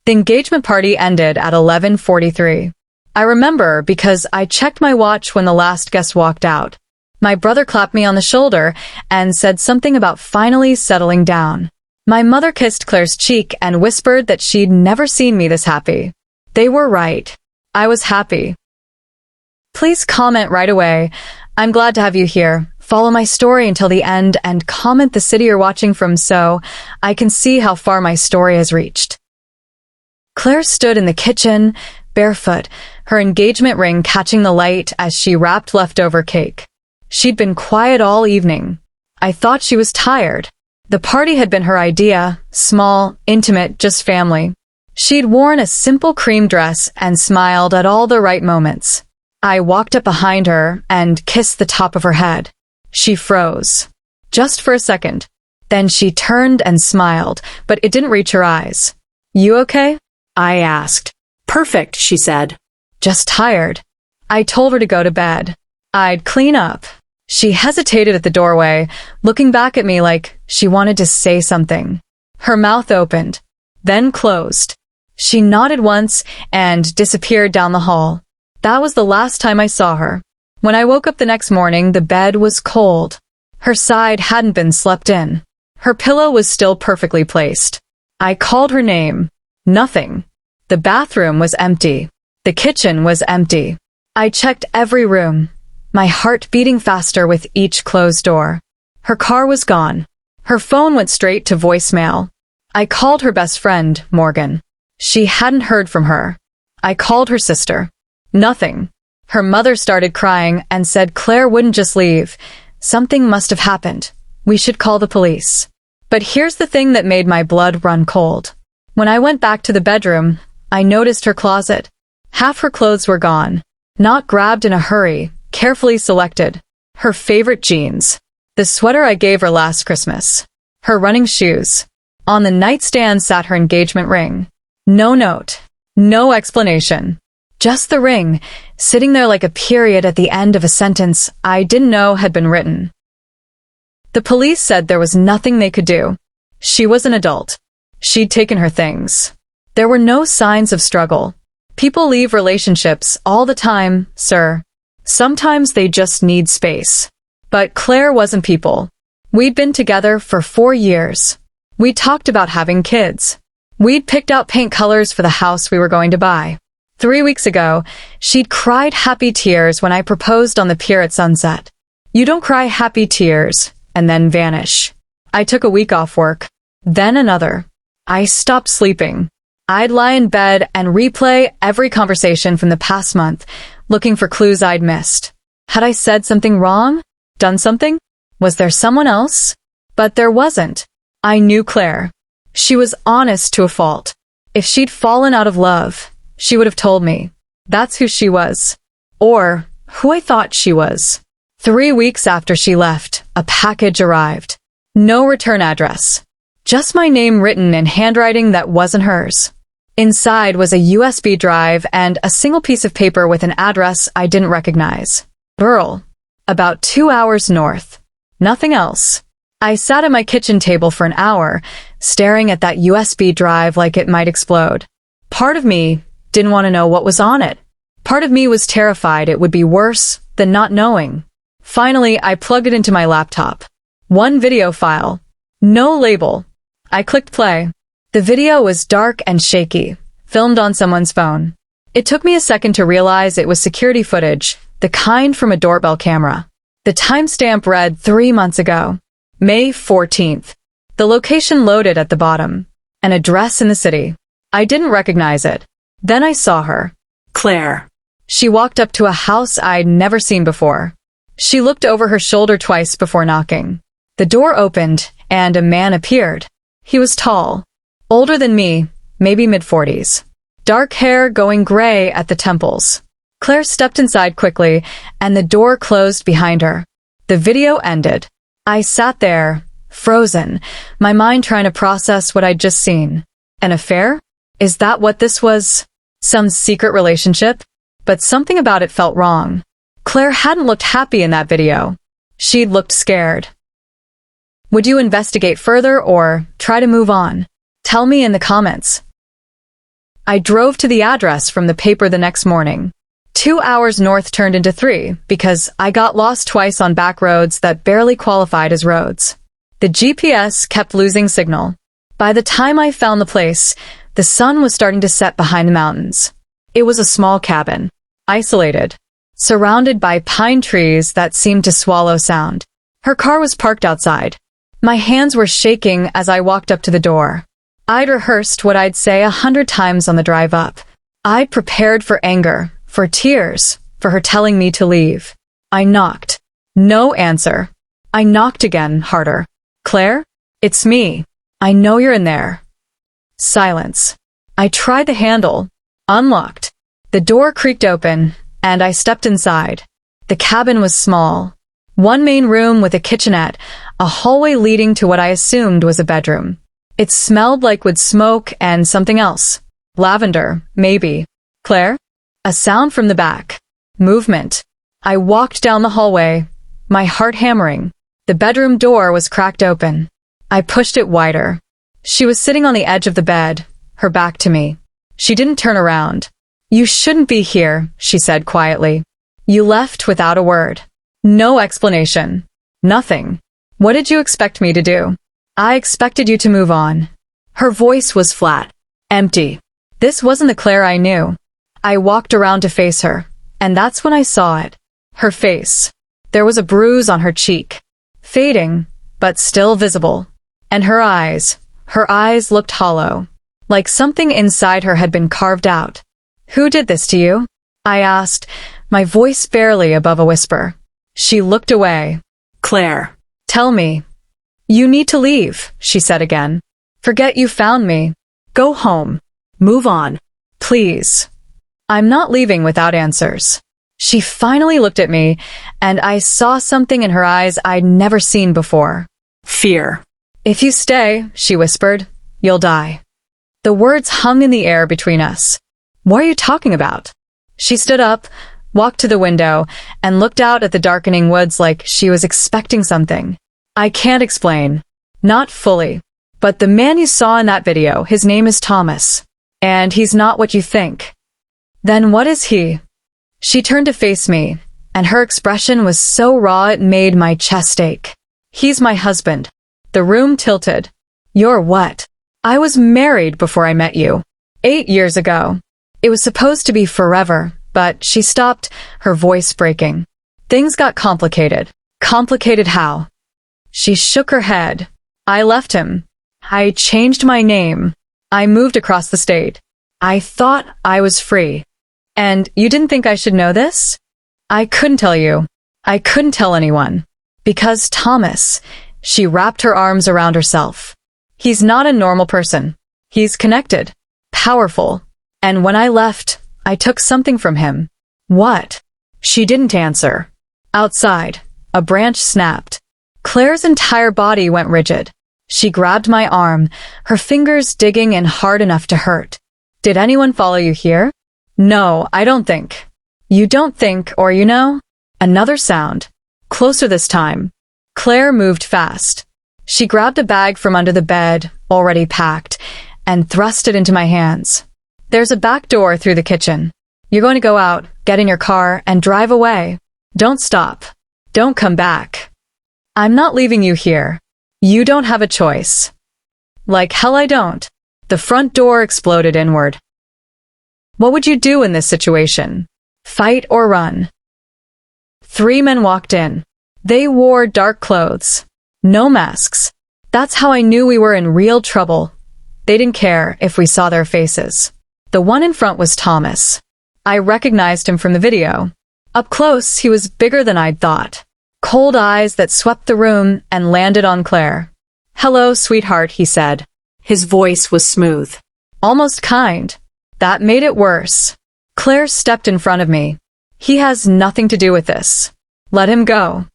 The engagement party ended at 11:43. I remember because I checked my watch when the last guest walked out. My brother clapped me on the shoulder and said something about finally settling down. My mother kissed Claire's cheek and whispered that she'd never seen me this happy. They were right. I was happy. Please comment right away. I'm glad to have you here. Follow my story until the end and comment the city you're watching from so I can see how far my story has reached. Claire stood in the kitchen, barefoot, her engagement ring catching the light as she wrapped leftover cake. She'd been quiet all evening. I thought she was tired. The party had been her idea, small, intimate, just family. She'd worn a simple cream dress and smiled at all the right moments. I walked up behind her and kissed the top of her head. She froze. Just for a second. Then she turned and smiled, but it didn't reach her eyes. You okay? I asked. Perfect, she said. Just tired. I told her to go to bed. I'd clean up. She hesitated at the doorway, looking back at me like she wanted to say something. Her mouth opened, then closed. She nodded once and disappeared down the hall. That was the last time I saw her. When I woke up the next morning, the bed was cold. Her side hadn't been slept in. Her pillow was still perfectly placed. I called her name. Nothing. The bathroom was empty. The kitchen was empty. I checked every room, my heart beating faster with each closed door. Her car was gone. Her phone went straight to voicemail. I called her best friend, Morgan. She hadn't heard from her. I called her sister. Nothing. Her mother started crying and said Claire wouldn't just leave. Something must have happened. We should call the police. But here's the thing that made my blood run cold. When I went back to the bedroom, I noticed her closet. Half her clothes were gone. Not grabbed in a hurry, carefully selected. Her favorite jeans. The sweater I gave her last Christmas. Her running shoes. On the nightstand sat her engagement ring. No note. No explanation. Just the ring, sitting there like a period at the end of a sentence I didn't know had been written. The police said there was nothing they could do. She was an adult. She'd taken her things. There were no signs of struggle. People leave relationships all the time, sir. Sometimes they just need space. But Claire wasn't people. We'd been together for 4 years. We talked about having kids. We'd picked out paint colors for the house we were going to buy. 3 weeks ago, she'd cried happy tears when I proposed on the pier at sunset. You don't cry happy tears and then vanish. I took a week off work, then another. I stopped sleeping. I'd lie in bed and replay every conversation from the past month, looking for clues I'd missed. Had I said something wrong? Done something? Was there someone else? But there wasn't. I knew Claire. She was honest to a fault. If she'd fallen out of love, she would have told me. That's who she was. Or who I thought she was. 3 weeks after she left, a package arrived. No return address. Just my name written in handwriting that wasn't hers. Inside was a USB drive and a single piece of paper with an address I didn't recognize. Burl. About 2 hours north. Nothing else. I sat at my kitchen table for an hour, staring at that USB drive like it might explode. Part of me didn't want to know what was on it. Part of me was terrified it would be worse than not knowing. Finally, I plugged it into my laptop. One video file. No label. I clicked play. The video was dark and shaky, filmed on someone's phone. It took me a second to realize it was security footage, the kind from a doorbell camera. The timestamp read 3 months ago. May 14th. The location loaded at the bottom. An address in the city. I didn't recognize it. Then I saw her. Claire. She walked up to a house I'd never seen before. She looked over her shoulder twice before knocking. The door opened, and a man appeared. He was tall. Older than me, maybe mid-40s. Dark hair going gray at the temples. Claire stepped inside quickly, and the door closed behind her. The video ended. I sat there, frozen, my mind trying to process what I'd just seen. An affair? Is that what this was? Some secret relationship? But something about it felt wrong. Claire hadn't looked happy in that video. She'd looked scared. Would you investigate further or try to move on? Tell me in the comments. I drove to the address from the paper the next morning. 2 hours north turned into 3 because I got lost twice on back roads that barely qualified as roads. The GPS kept losing signal. By the time I found the place, the sun was starting to set behind the mountains. It was a small cabin, isolated, surrounded by pine trees that seemed to swallow sound. Her car was parked outside. My hands were shaking as I walked up to the door. I'd rehearsed what I'd say 100 times on the drive up. I'd prepared for anger, for tears, for her telling me to leave. I knocked. No answer. I knocked again, harder. Claire? It's me. I know you're in there. Silence. I tried the handle. Unlocked. The door creaked open, and I stepped inside. The cabin was small. One main room with a kitchenette, a hallway leading to what I assumed was a bedroom. It smelled like wood smoke and something else. Lavender, maybe. Claire? A sound from the back. Movement. I walked down the hallway, my heart hammering. The bedroom door was cracked open. I pushed it wider. She was sitting on the edge of the bed, her back to me. She didn't turn around. You shouldn't be here, she said quietly. You left without a word. No explanation. Nothing. What did you expect me to do? I expected you to move on. Her voice was flat, empty. This wasn't the Claire I knew. I walked around to face her, and that's when I saw it. Her face. There was a bruise on her cheek. Fading, but still visible. And her eyes looked hollow, like something inside her had been carved out. Who did this to you? I asked, my voice barely above a whisper. She looked away. Claire. Tell me. You need to leave, she said again. Forget you found me. Go home. Move on. Please. I'm not leaving without answers. She finally looked at me, and I saw something in her eyes I'd never seen before. Fear. If you stay, she whispered, you'll die. The words hung in the air between us. What are you talking about? She stood up, walked to the window, and looked out at the darkening woods like she was expecting something. I can't explain. Not fully. But the man you saw in that video, his name is Thomas. And he's not what you think. Then what is he? She turned to face me, and her expression was so raw it made my chest ache. He's my husband. The room tilted. You're what? I was married before I met you. 8 years ago. It was supposed to be forever, but she stopped, her voice breaking. Things got complicated. Complicated how? She shook her head. I left him. I changed my name. I moved across the state. I thought I was free. And you didn't think I should know this? I couldn't tell you. I couldn't tell anyone. Because Thomas, she wrapped her arms around herself. He's not a normal person. He's connected, powerful. And when I left, I took something from him. What? She didn't answer. Outside, a branch snapped. Claire's entire body went rigid. She grabbed my arm, her fingers digging in hard enough to hurt. Did anyone follow you here? No, I don't think. You don't think, or you know? Another sound. Closer this time. Claire moved fast. She grabbed a bag from under the bed, already packed, and thrust it into my hands. There's a back door through the kitchen. You're going to go out, get in your car, and drive away. Don't stop. Don't come back. I'm not leaving you here. You don't have a choice. Like hell I don't. The front door exploded inward. What would you do in this situation? Fight or run? 3 men walked in. They wore dark clothes. No masks. That's how I knew we were in real trouble. They didn't care if we saw their faces. The one in front was Thomas. I recognized him from the video. Up close, he was bigger than I'd thought. Cold eyes that swept the room and landed on Claire. Hello, sweetheart, he said. His voice was smooth. Almost kind. That made it worse. Claire stepped in front of me. He has nothing to do with this. Let him go.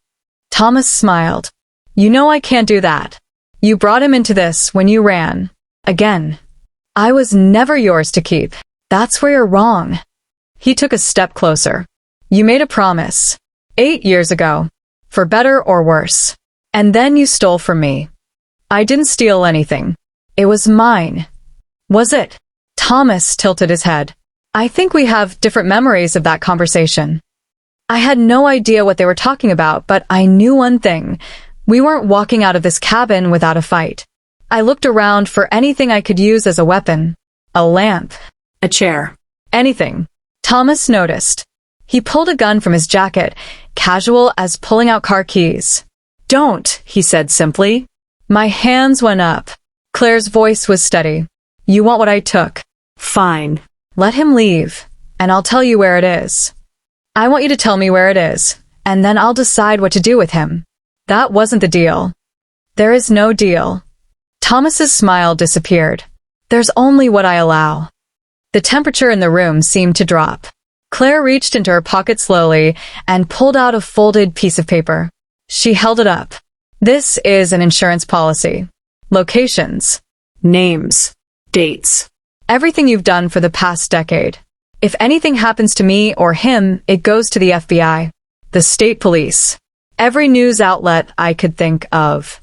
Thomas smiled. You know I can't do that. You brought him into this when you ran. Again. I was never yours to keep. That's where you're wrong. He took a step closer. You made a promise. 8 years ago. For better or worse. And then you stole from me. I didn't steal anything. It was mine. Was it? Thomas tilted his head. I think we have different memories of that conversation. I had no idea what they were talking about, but I knew one thing. We weren't walking out of this cabin without a fight. I looked around for anything I could use as a weapon. A lamp. A chair. Anything. Thomas noticed. He pulled a gun from his jacket, casual as pulling out car keys. Don't, he said simply. My hands went up. Claire's voice was steady. You want what I took? Fine. Let him leave, and I'll tell you where it is. I want you to tell me where it is, and then I'll decide what to do with him. That wasn't the deal. There is no deal. Thomas's smile disappeared. There's only what I allow. The temperature in the room seemed to drop. Claire reached into her pocket slowly and pulled out a folded piece of paper. She held it up. This is an insurance policy. Locations. Names. Dates. Everything you've done for the past decade. If anything happens to me or him, it goes to the FBI, the state police, every news outlet I could think of.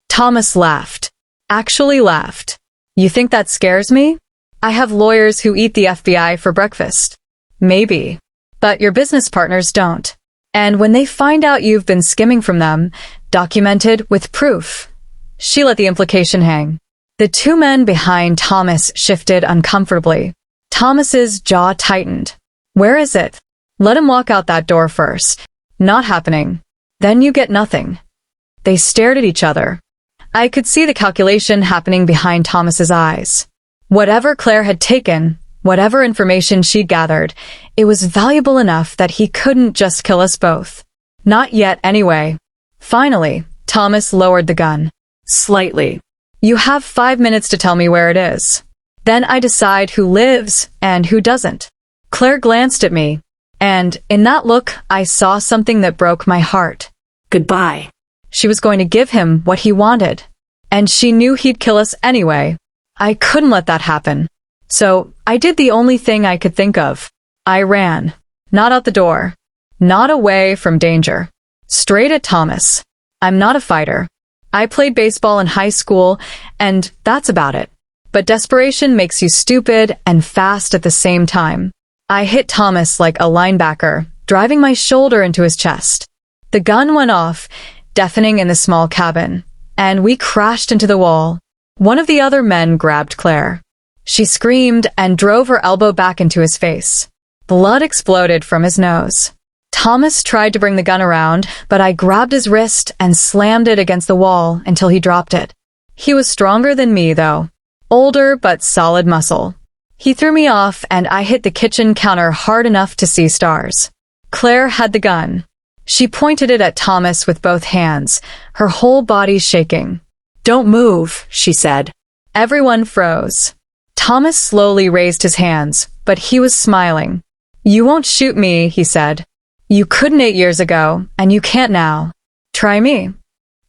Thomas laughed. Actually laughed. You think that scares me? I have lawyers who eat the FBI for breakfast. Maybe. But your business partners don't. And when they find out you've been skimming from them, documented with proof. She let the implication hang. The two men behind Thomas shifted uncomfortably. Thomas's jaw tightened. Where is it? Let him walk out that door first. Not happening. Then you get nothing. They stared at each other. I could see the calculation happening behind Thomas's eyes. Whatever Claire had taken, whatever information she'd gathered, it was valuable enough that he couldn't just kill us both. Not yet, anyway. Finally, Thomas lowered the gun. Slightly. You have 5 minutes to tell me where it is. Then I decide who lives and who doesn't. Claire glanced at me, and in that look, I saw something that broke my heart. Goodbye. She was going to give him what he wanted, and she knew he'd kill us anyway. I couldn't let that happen. So I did the only thing I could think of. I ran. Not out the door. Not away from danger. Straight at Thomas. I'm not a fighter. I played baseball in high school, and that's about it. But desperation makes you stupid and fast at the same time. I hit Thomas like a linebacker, driving my shoulder into his chest. The gun went off, deafening in the small cabin, and we crashed into the wall. One of the other men grabbed Claire. She screamed and drove her elbow back into his face. Blood exploded from his nose. Thomas tried to bring the gun around, but I grabbed his wrist and slammed it against the wall until he dropped it. He was stronger than me, though. Older but solid muscle. He threw me off, and I hit the kitchen counter hard enough to see stars. Claire had the gun. She pointed it at Thomas with both hands, her whole body shaking. Don't move, she said. Everyone froze. Thomas slowly raised his hands, but he was smiling. You won't shoot me, he said. You couldn't 8 years ago, and you can't now. Try me.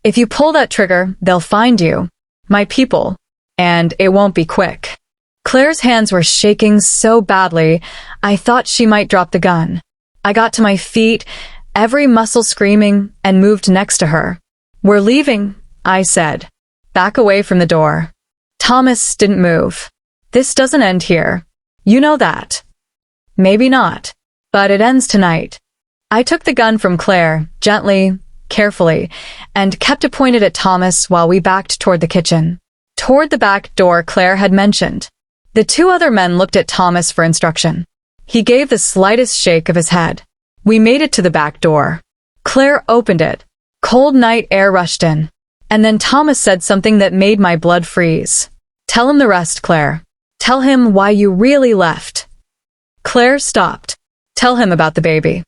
If you pull that trigger, they'll find you. My people. And it won't be quick. Claire's hands were shaking so badly, I thought she might drop the gun. I got to my feet, every muscle screaming, and moved next to her. We're leaving, I said. Back away from the door. Thomas didn't move. This doesn't end here. You know that. Maybe not. But it ends tonight. I took the gun from Claire, gently, carefully, and kept it pointed at Thomas while we backed toward the kitchen. Toward the back door Claire had mentioned. The two other men looked at Thomas for instruction. He gave the slightest shake of his head. We made it to the back door. Claire opened it. Cold night air rushed in. And then Thomas said something that made my blood freeze. Tell him the rest, Claire. Tell him why you really left. Claire stopped. Tell him about the baby.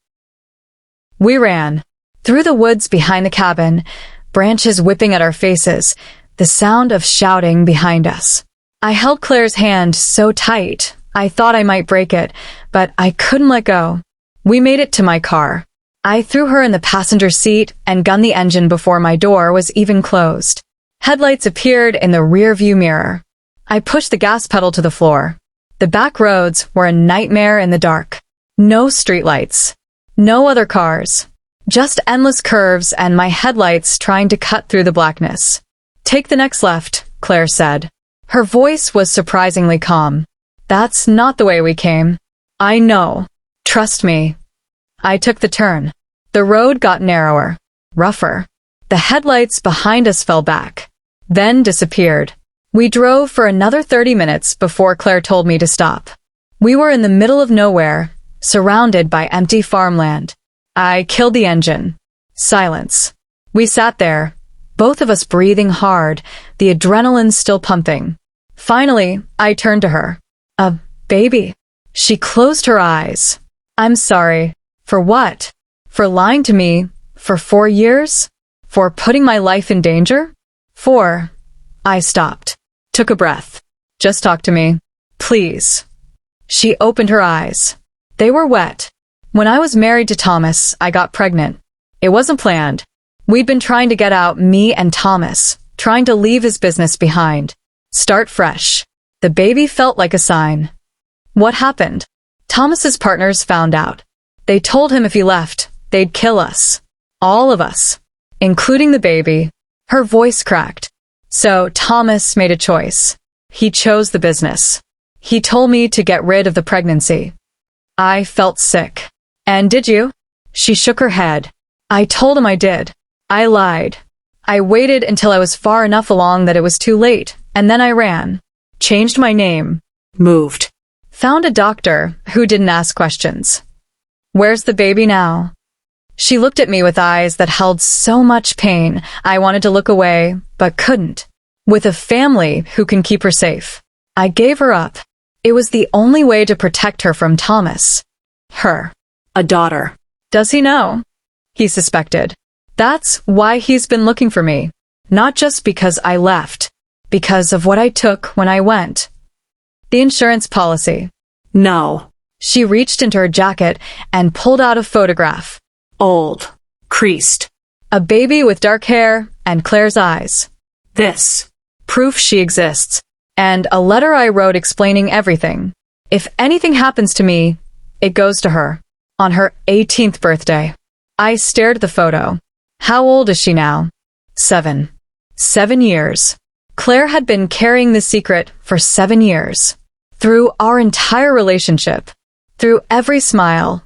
We ran. Through the woods behind the cabin, branches whipping at our faces, the sound of shouting behind us. I held Claire's hand so tight, I thought I might break it, but I couldn't let go. We made it to my car. I threw her in the passenger seat and gunned the engine before my door was even closed. Headlights appeared in the rear-view mirror. I pushed the gas pedal to the floor. The back roads were a nightmare in the dark. No streetlights. No other cars. Just endless curves and my headlights trying to cut through the blackness. Take the next left, Claire said. Her voice was surprisingly calm. That's not the way we came. I know. Trust me. I took the turn. The road got narrower, rougher. The headlights behind us fell back, then disappeared. We drove for another 30 minutes before Claire told me to stop. We were in the middle of nowhere, surrounded by empty farmland. I killed the engine. Silence. We sat there, both of us breathing hard, the adrenaline still pumping. Finally, I turned to her. A baby. She closed her eyes. I'm sorry. For what? For lying to me? For 4 years? For putting my life in danger? I stopped. Took a breath. Just talk to me. Please. She opened her eyes. They were wet. When I was married to Thomas, I got pregnant. It wasn't planned. We'd been trying to get out, me and Thomas, trying to leave his business behind. Start fresh. The baby felt like a sign. What happened? Thomas's partners found out. They told him if he left, they'd kill us. All of us. Including the baby. Her voice cracked. So Thomas made a choice. He chose the business. He told me to get rid of the pregnancy. I felt sick. And did you? She shook her head. I told him I did. I lied. I waited until I was far enough along that it was too late, and then I ran. Changed my name. Moved. Found a doctor who didn't ask questions. Where's the baby now? She looked at me with eyes that held so much pain. I wanted to look away, but couldn't. With a family who can keep her safe. I gave her up. It was the only way to protect her from Thomas. Her. A daughter. Does he know? He suspected. That's why he's been looking for me. Not just because I left. Because of what I took when I went. The insurance policy. No. She reached into her jacket and pulled out a photograph. Old. Creased. A baby with dark hair and Claire's eyes. This. Proof she exists. And a letter I wrote explaining everything. If anything happens to me, it goes to her. On her 18th birthday. I stared at the photo. How old is she now? 7. 7 years. Claire had been carrying the secret for 7 years. Through our entire relationship. Through every smile.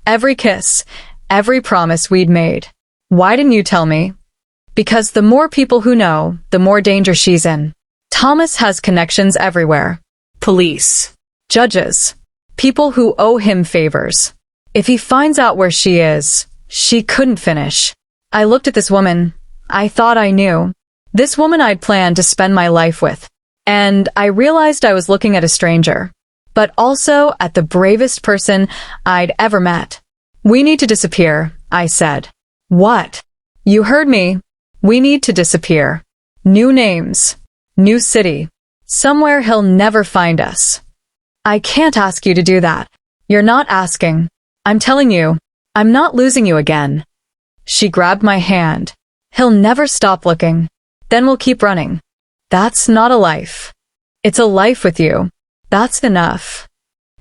Every kiss. Every promise we'd made. Why didn't you tell me? Because the more people who know, the more danger she's in. Thomas has connections everywhere. Police. Judges. People who owe him favors. If he finds out where she is, she couldn't finish. I looked at this woman. I thought I knew. This woman I'd planned to spend my life with. And I realized I was looking at a stranger. But also at the bravest person I'd ever met. We need to disappear, I said. What? You heard me. We need to disappear. New names. New city. Somewhere he'll never find us. I can't ask you to do that. You're not asking. I'm telling you, I'm not losing you again. She grabbed my hand. He'll never stop looking. Then we'll keep running. That's not a life. It's a life with you. That's enough.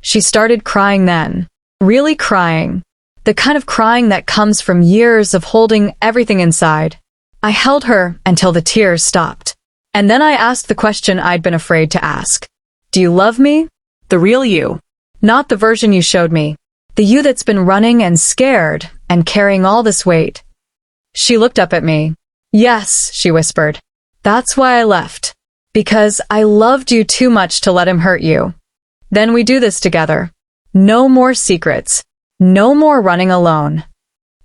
She started crying then. Really crying. The kind of crying that comes from years of holding everything inside. I held her until the tears stopped. And then I asked the question I'd been afraid to ask. Do you love me? The real you. Not the version you showed me. The you that's been running and scared and carrying all this weight. She looked up at me. Yes, she whispered. That's why I left. Because I loved you too much to let him hurt you. Then we do this together. No more secrets. No more running alone.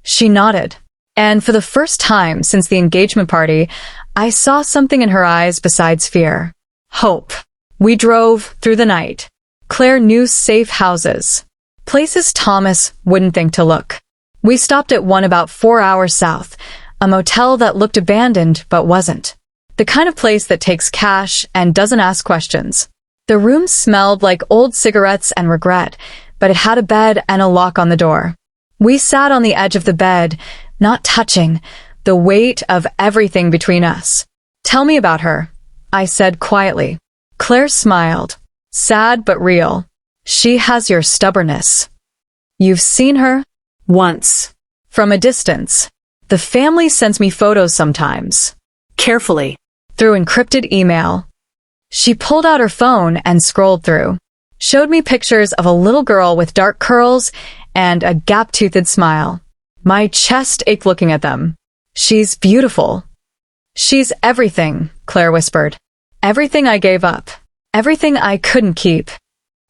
She nodded. And for the first time since the engagement party, I saw something in her eyes besides fear. Hope. We drove through the night. Claire knew safe houses. Places Thomas wouldn't think to look. We stopped at one about 4 hours south, a motel that looked abandoned but wasn't. The kind of place that takes cash and doesn't ask questions. The room smelled like old cigarettes and regret, but it had a bed and a lock on the door. We sat on the edge of the bed, not touching, the weight of everything between us. Tell me about her, I said quietly. Claire smiled, sad but real. She has your stubbornness. You've seen her? Once. From a distance. The family sends me photos sometimes. Carefully. Through encrypted email. She pulled out her phone and scrolled through. Showed me pictures of a little girl with dark curls and a gap-toothed smile. My chest ached looking at them. She's beautiful. She's everything, Claire whispered. Everything I gave up. Everything I couldn't keep.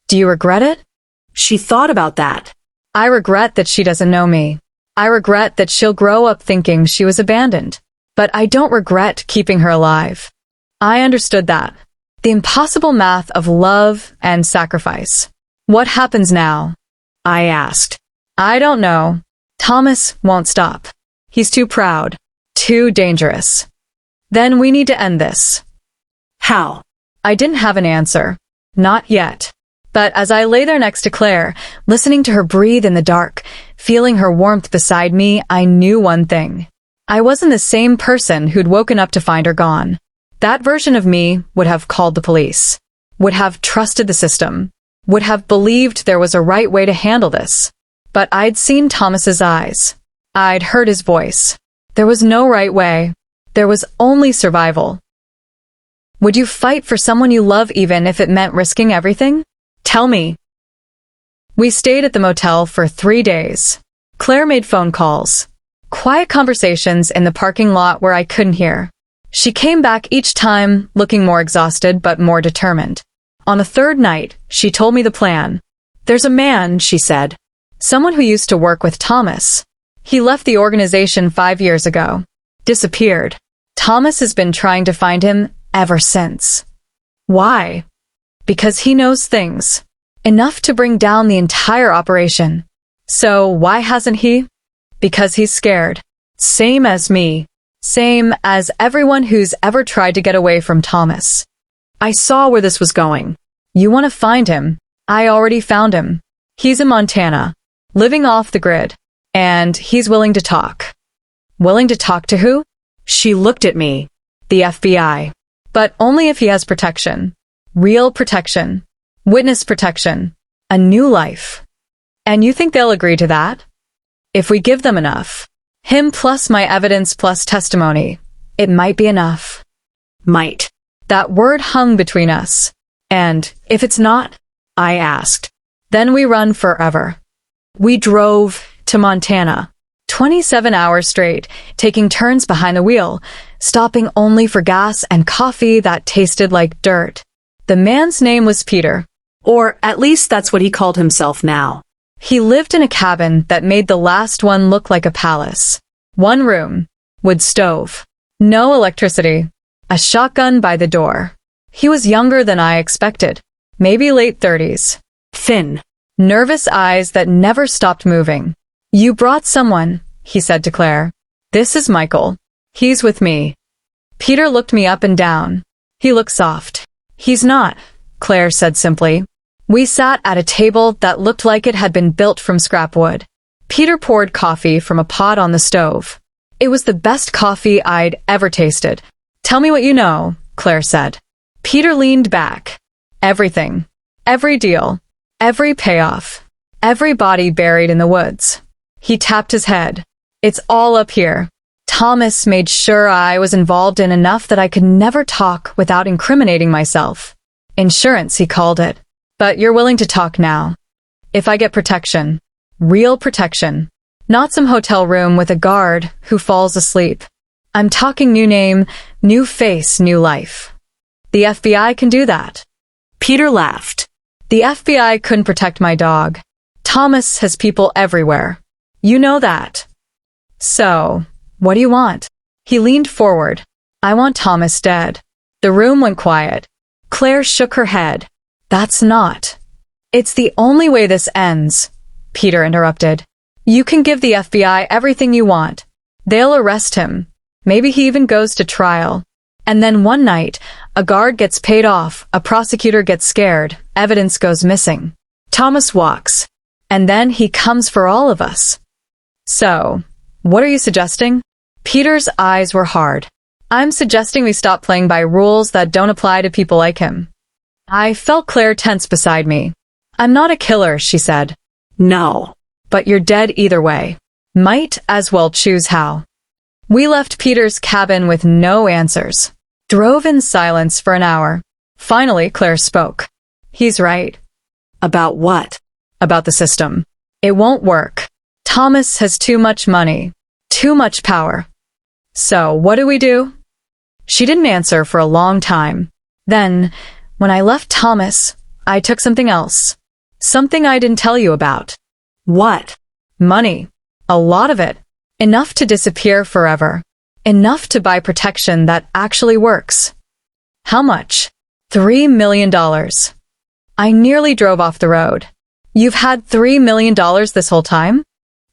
Do you regret it? She thought about that. I regret that she doesn't know me. I regret that she'll grow up thinking she was abandoned. But I don't regret keeping her alive. I understood that. The impossible math of love and sacrifice. What happens now? I asked. I don't know. Thomas won't stop. He's too proud. Too dangerous. Then we need to end this. How? I didn't have an answer. Not yet. But as I lay there next to Claire, listening to her breathe in the dark, feeling her warmth beside me, I knew one thing. I wasn't the same person who'd woken up to find her gone. That version of me would have called the police, would have trusted the system, would have believed there was a right way to handle this. But I'd seen Thomas's eyes. I'd heard his voice. There was no right way. There was only survival. Would you fight for someone you love even if it meant risking everything? Tell me. We stayed at the motel for 3 days. Claire made phone calls. Quiet conversations in the parking lot where I couldn't hear. She came back each time, looking more exhausted but more determined. On the third night, she told me the plan. There's a man, she said. Someone who used to work with Thomas. He left the organization 5 years ago. Disappeared. Thomas has been trying to find him ever since. Why? Because he knows things. Enough to bring down the entire operation. So why hasn't he? Because he's scared. Same as me. Same as everyone who's ever tried to get away from Thomas. I saw where this was going. You want to find him? I already found him. He's in Montana, living off the grid. And he's willing to talk. Willing to talk to who? She looked at me. The FBI. But only if he has protection. Real protection. Witness protection. A new life. And you think they'll agree to that? If we give them enough. Him plus my evidence plus testimony. It might be enough. Might. That word hung between us. And if it's not, I asked, then we run forever. We drove to Montana. 27 hours straight, taking turns behind the wheel, stopping only for gas and coffee that tasted like dirt. The man's name was Peter. Or at least that's what he called himself now. He lived in a cabin that made the last one look like a palace. 1 room. Wood stove. No electricity. A shotgun by the door. He was younger than I expected. Maybe late 30s. Thin. Nervous eyes that never stopped moving. You brought someone, he said to Claire. This is Michael. He's with me. Peter looked me up and down. He looked soft. He's not, Claire said simply. We sat at a table that looked like it had been built from scrap wood. Peter poured coffee from a pot on the stove. It was the best coffee I'd ever tasted. Tell me what you know, Claire said. Peter leaned back. Everything. Every deal. Every payoff. Every body buried in the woods. He tapped his head. It's all up here. Thomas made sure I was involved in enough that I could never talk without incriminating myself. Insurance, he called it. But you're willing to talk now. If I get protection. Real protection. Not some hotel room with a guard who falls asleep. I'm talking new name, new face, new life. The FBI can do that. Peter laughed. The FBI couldn't protect my dog. Thomas has people everywhere. You know that. So, what do you want? He leaned forward. I want Thomas dead. The room went quiet. Claire shook her head. That's not. It's the only way this ends, Peter interrupted. You can give the FBI everything you want. They'll arrest him. Maybe he even goes to trial. And then one night, a guard gets paid off, a prosecutor gets scared, evidence goes missing. Thomas walks. And then he comes for all of us. So, what are you suggesting? Peter's eyes were hard. I'm suggesting we stop playing by rules that don't apply to people like him. I felt Claire tense beside me. I'm not a killer, she said. No. But you're dead either way. Might as well choose how. We left Peter's cabin with no answers. Drove in silence for an hour. Finally, Claire spoke. He's right. About what? About the system. It won't work. Thomas has too much money. Too much power. So, what do we do? She didn't answer for a long time. Then, when I left Thomas, I took something else. Something I didn't tell you about. What? Money. A lot of it. Enough to disappear forever. Enough to buy protection that actually works. How much? $3 million. I nearly drove off the road. You've had $3 million this whole time?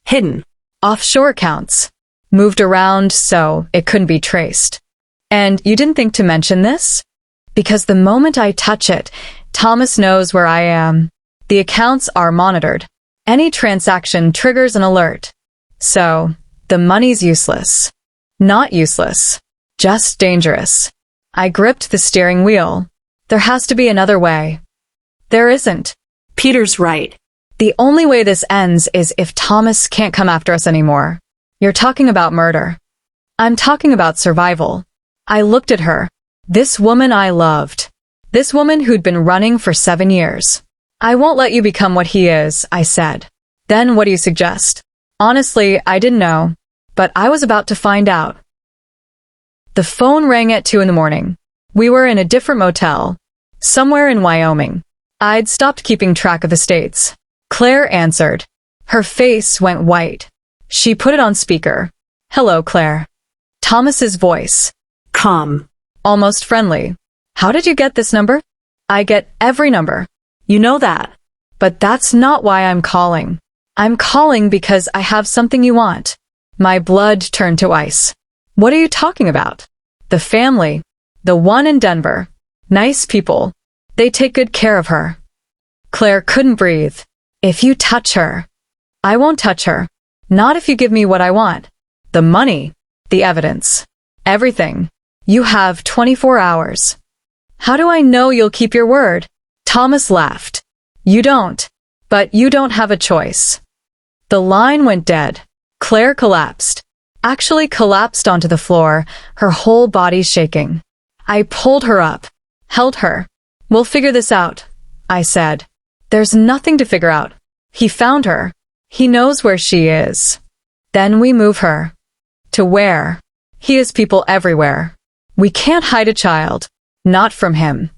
Hidden. Offshore accounts. Moved around so it couldn't be traced. And you didn't think to mention this? Because the moment I touch it, Thomas knows where I am. The accounts are monitored. Any transaction triggers an alert. So, the money's useless. Not useless. Just dangerous. I gripped the steering wheel. There has to be another way. There isn't. Peter's right. The only way this ends is if Thomas can't come after us anymore. You're talking about murder. I'm talking about survival. I looked at her. This woman I loved. This woman who'd been running for 7 years. I won't let you become what he is, I said. Then what do you suggest? Honestly, I didn't know. But I was about to find out. The phone rang at 2 a.m. We were in a different motel. Somewhere in Wyoming. I'd stopped keeping track of the states. Claire answered. Her face went white. She put it on speaker. Hello, Claire. Thomas's voice. Calm. Almost friendly. How did you get this number? I get every number. You know that. But that's not why I'm calling. I'm calling because I have something you want. My blood turned to ice. What are you talking about? The family. The one in Denver. Nice people. They take good care of her. Claire couldn't breathe. If you touch her. I won't touch her. Not if you give me what I want. The money. The evidence. Everything. You have 24 hours. How do I know you'll keep your word? Thomas laughed. You don't. But you don't have a choice. The line went dead. Claire collapsed. Actually collapsed onto the floor, her whole body shaking. I pulled her up. Held her. We'll figure this out, I said. There's nothing to figure out. He found her. He knows where she is. Then we move her. To where? He has people everywhere. We can't hide a child. Not from him.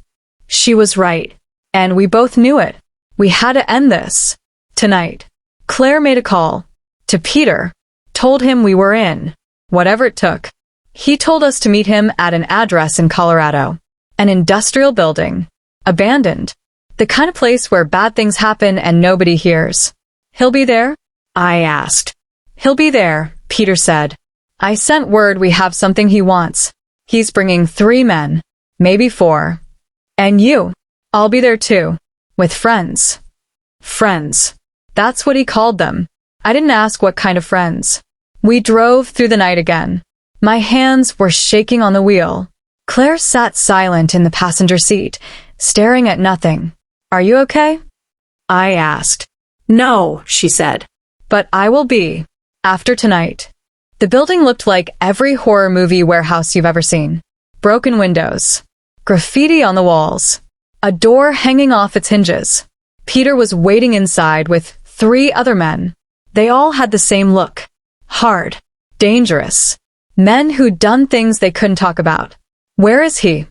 She was right. And we both knew it. We had to end this. Tonight. Claire made a call. To Peter. Told him we were in. Whatever it took. He told us to meet him at an address in Colorado. An industrial building. Abandoned. The kind of place where bad things happen and nobody hears. He'll be there? I asked. He'll be there, Peter said. I sent word we have something he wants. He's bringing 3 men. Maybe 4. And you. I'll be there too. With friends. Friends. That's what he called them. I didn't ask what kind of friends. We drove through the night again. My hands were shaking on the wheel. Claire sat silent in the passenger seat, staring at nothing. Are you okay? I asked. No, she said. But I will be. After tonight. The building looked like every horror movie warehouse you've ever seen. Broken windows. Graffiti on the walls. A door hanging off its hinges. Peter was waiting inside with 3 other men. They all had the same look. Hard. Dangerous. Men who'd done things they couldn't talk about. Where is he?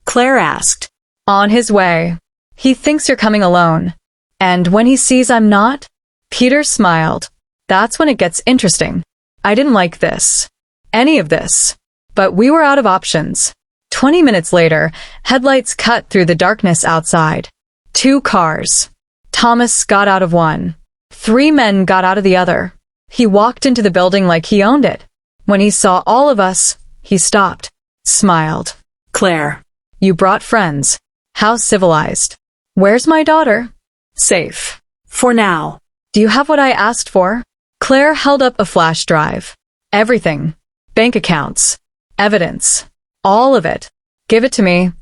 Claire asked. On his way. He thinks you're coming alone. And when he sees I'm not? Peter smiled. That's when it gets interesting. I didn't like this. Any of this. But we were out of options. 20 minutes later, headlights cut through the darkness outside. 2 cars. Thomas got out of one. 3 men got out of the other. He walked into the building like he owned it. When he saw all of us, he stopped. Smiled. Claire. You brought friends. How civilized. Where's my daughter? Safe. For now. Do you have what I asked for? Claire held up a flash drive. Everything. Bank accounts. Evidence. All of it. Give it to me.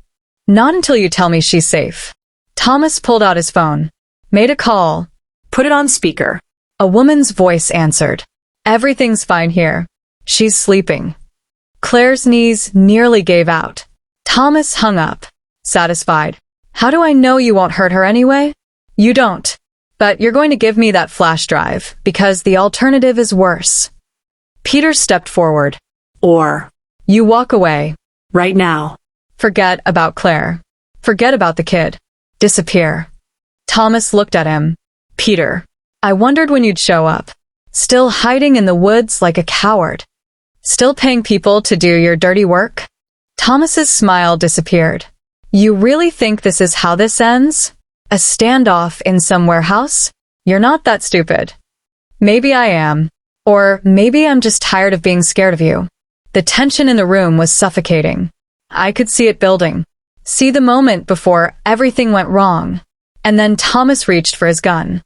Not until you tell me she's safe. Thomas pulled out his phone. Made a call. Put it on speaker. A woman's voice answered. Everything's fine here. She's sleeping. Claire's knees nearly gave out. Thomas hung up. Satisfied. How do I know you won't hurt her anyway? You don't. But you're going to give me that flash drive, because the alternative is worse. Peter stepped forward. Or, You walk away. right now. Forget about Claire. Forget about the kid. Disappear. Thomas looked at him. Peter, I wondered when you'd show up. Still hiding in the woods like a coward. Still paying people to do your dirty work? Thomas's smile disappeared. You really think this is how this ends? A standoff in some warehouse? You're not that stupid. Maybe I am. Or maybe I'm just tired of being scared of you. The tension in the room was suffocating. I could see it building. See the moment before everything went wrong. And then Thomas reached for his gun.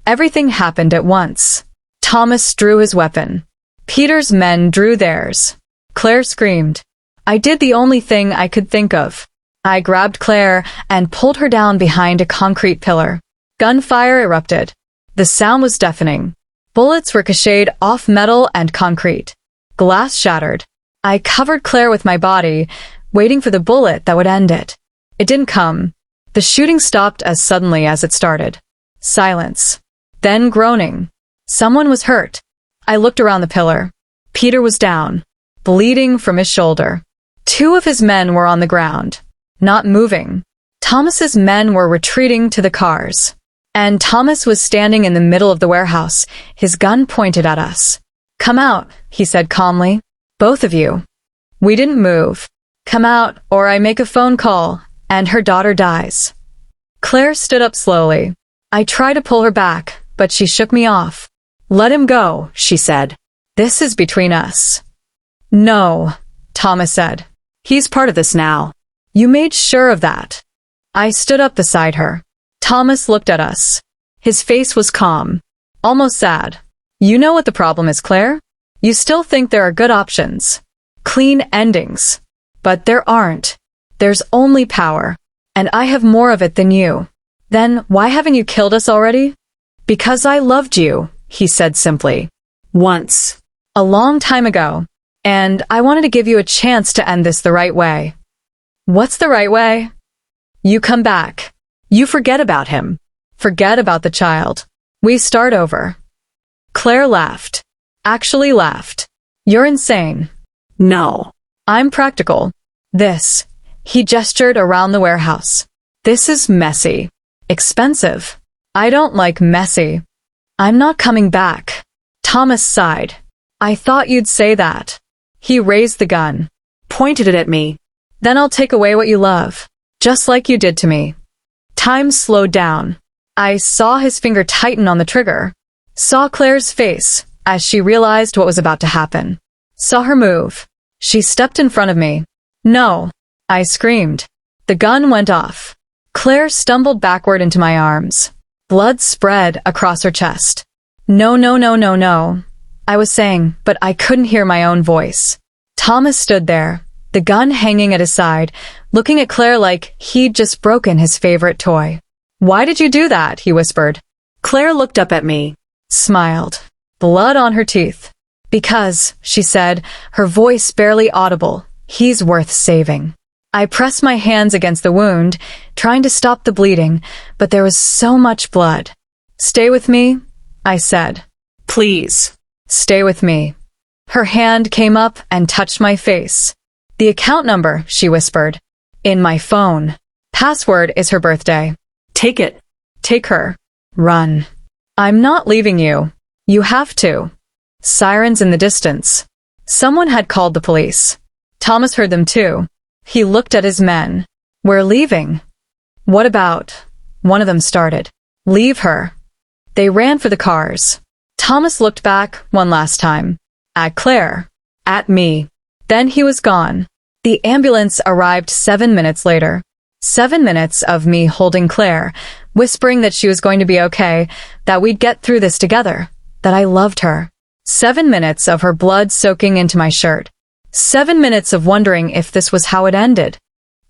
Everything happened at once. Thomas drew his weapon. Peter's men drew theirs. Claire screamed. I did the only thing I could think of. I grabbed Claire and pulled her down behind a concrete pillar. Gunfire erupted. The sound was deafening. Bullets ricocheted off metal and concrete. Glass shattered. I covered Claire with my body, waiting for the bullet that would end it. It didn't come. The shooting stopped as suddenly as it started. Silence. Then groaning. Someone was hurt. I looked around the pillar. Peter was down, bleeding from his shoulder. 2 of his men were on the ground, not moving. Thomas's men were retreating to the cars. And Thomas was standing in the middle of the warehouse, his gun pointed at us. Come out, he said calmly. Both of you. We didn't move. Come out, or I make a phone call, and her daughter dies. Claire stood up slowly. I tried to pull her back, but she shook me off. Let him go, she said. This is between us. No, Thomas said. He's part of this now. You made sure of that. I stood up beside her. Thomas looked at us. His face was calm, almost sad. You know what the problem is, Claire? You still think there are good options. Clean endings. But there aren't. There's only power. And I have more of it than you. Then why haven't you killed us already? Because I loved you, he said simply. Once. A long time ago. And I wanted to give you a chance to end this the right way. What's the right way? You come back. You forget about him. Forget about the child. We start over. Claire laughed. Actually laughed. You're insane. No. I'm practical. This. He gestured around the warehouse. This is messy. Expensive. I don't like messy. I'm not coming back. Thomas sighed. I thought you'd say that. He raised the gun. Pointed it at me. Then I'll take away what you love. Just like you did to me. Time slowed down. I saw his finger tighten on the trigger. Saw Claire's face as she realized what was about to happen. Saw her move. She stepped in front of me. No, I screamed. The gun went off. Claire stumbled backward into my arms. Blood spread across her chest. No, no, no, no, no. I was saying, but I couldn't hear my own voice. Thomas stood there, the gun hanging at his side, looking at Claire like he'd just broken his favorite toy. Why did you do that? He whispered. Claire looked up at me, smiled, blood on her teeth. Because, she said, her voice barely audible, he's worth saving. I pressed my hands against the wound, trying to stop the bleeding, but there was so much blood. Stay with me, I said. Please. Stay with me. Her hand came up and touched my face. The account number, she whispered. In my phone. Password is her birthday. Take it. Take her. Run. I'm not leaving you. You have to. Sirens in the distance. Someone had called the police. Thomas heard them too. He looked at his men. We're leaving. What about? One of them started. Leave her. They ran for the cars. Thomas looked back one last time. At Claire. At me. Then he was gone. The ambulance arrived 7 minutes later. 7 minutes of me holding Claire, whispering that she was going to be okay, that we'd get through this together, that I loved her. 7 minutes of her blood soaking into my shirt. 7 minutes of wondering if this was how it ended.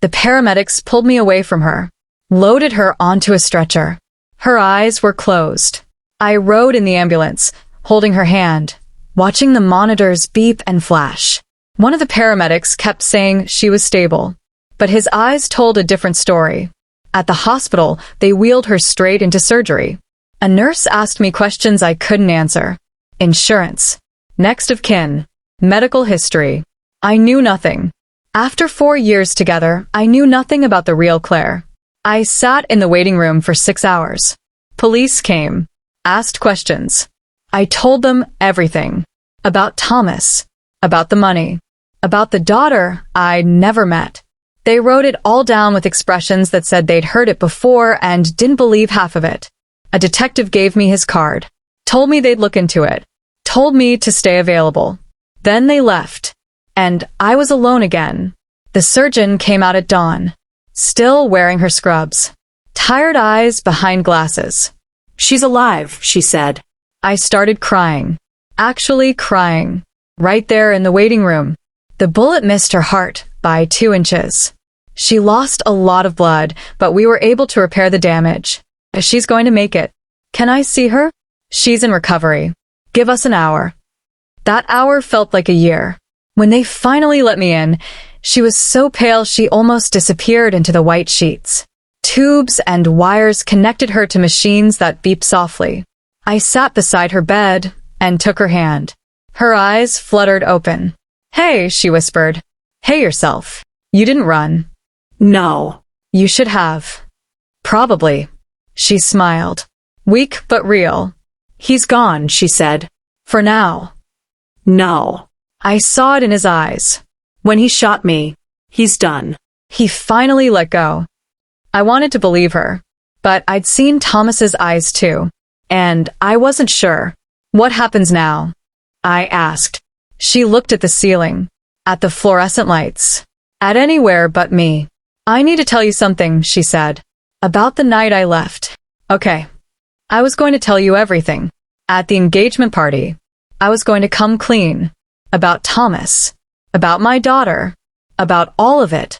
The paramedics pulled me away from her, loaded her onto a stretcher. Her eyes were closed. I rode in the ambulance, holding her hand, watching the monitors beep and flash. One of the paramedics kept saying she was stable, but his eyes told a different story. At the hospital, they wheeled her straight into surgery. A nurse asked me questions I couldn't answer. Insurance, next of kin, medical history. I knew nothing. After 4 years together, I knew nothing about the real Claire. I sat in the waiting room for 6 hours. Police came, asked questions. I told them everything. About Thomas, about the money, about the daughter I'd never met. They wrote it all down with expressions that said they'd heard it before and didn't believe half of it. A detective gave me his card, told me they'd look into it, told me to stay available. Then they left, and I was alone again. The surgeon came out at dawn, still wearing her scrubs, tired eyes behind glasses. She's alive, she said. I started crying, actually crying, right there in the waiting room. The bullet missed her heart by 2 inches. She lost a lot of blood, but we were able to repair the damage. She's going to make it. Can I see her? She's in recovery. Give us an hour. That hour felt like a year. When they finally let me in, she was so pale she almost disappeared into the white sheets. Tubes and wires connected her to machines that beeped softly. I sat beside her bed and took her hand. Her eyes fluttered open. Hey, she whispered. Hey yourself. You didn't run. No. You should have. Probably. She smiled. Weak but real. He's gone, she said. For now. No. I saw it in his eyes. When he shot me, he's done. He finally let go. I wanted to believe her, but I'd seen Thomas's eyes too, and I wasn't sure. What happens now? I asked. She looked at the ceiling, at the fluorescent lights, at anywhere but me. I need to tell you something, she said. About the night I left. Okay. I was going to tell you everything. At the engagement party, I was going to come clean. About Thomas. About my daughter. About all of it.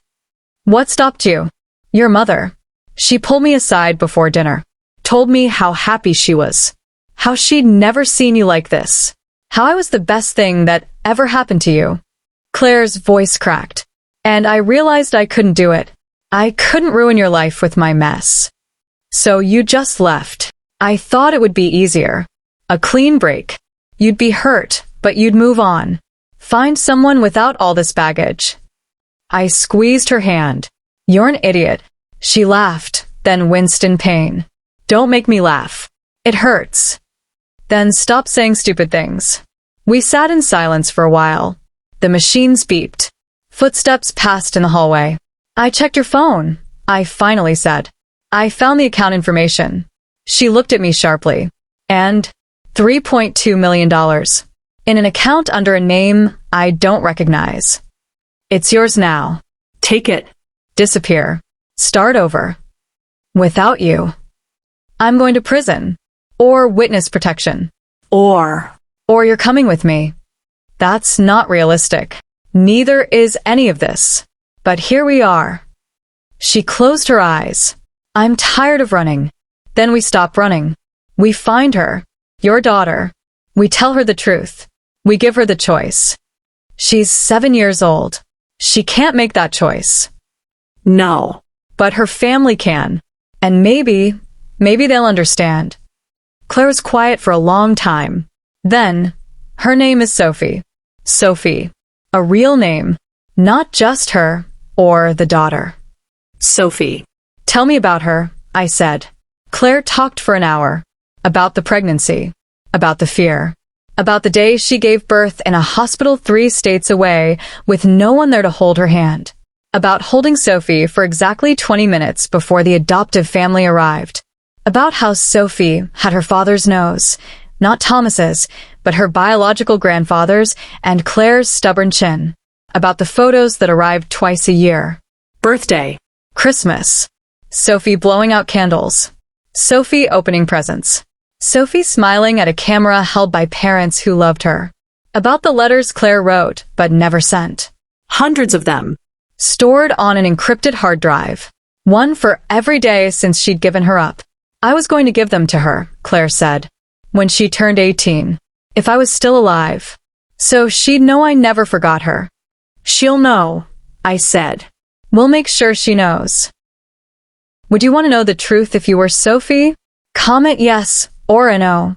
What stopped you? Your mother. She pulled me aside before dinner. Told me how happy she was. How she'd never seen you like this. How I was the best thing that ever happened to you. Claire's voice cracked. And I realized I couldn't do it. I couldn't ruin your life with my mess. So you just left. I thought it would be easier. A clean break. You'd be hurt, but you'd move on. Find someone without all this baggage. I squeezed her hand. You're an idiot. She laughed, then winced in pain. Don't make me laugh. It hurts. Then stop saying stupid things. We sat in silence for a while. The machines beeped. Footsteps passed in the hallway. I checked your phone, I finally said. I found the account information. She looked at me sharply. And $3.2 million. In an account under a name I don't recognize. It's yours now. Take it. Disappear. Start over. Without you. I'm going to prison. Or witness protection. Or you're coming with me. That's not realistic. Neither is any of this. But here we are. She closed her eyes. I'm tired of running. Then we stop running. We find her. Your daughter. We tell her the truth. We give her the choice. She's 7 years old. She can't make that choice. no. But her family can. And maybe they'll understand. Claire was quiet for a long time. Then, her name is Sophie. Sophie. A real name. Not just her or the daughter. Sophie. Tell me about her, I said. Claire talked for an hour. About the pregnancy. About the fear. About the day she gave birth in a hospital 3 states away with no one there to hold her hand. About holding Sophie for exactly 20 minutes before the adoptive family arrived. About how Sophie had her father's nose, not Thomas's, but her biological grandfather's and Claire's stubborn chin. About the photos that arrived twice a year. Birthday. Christmas. Sophie blowing out candles. Sophie opening presents. Sophie smiling at a camera held by parents who loved her. About the letters Claire wrote but never sent. Hundreds of them. Stored on an encrypted hard drive. One for every day since she'd given her up. I was going to give them to her, Claire said, when she turned 18, if I was still alive. So she'd know I never forgot her. She'll know, I said. We'll make sure she knows. Would you want to know the truth if you were Sophie? Comment yes or a no.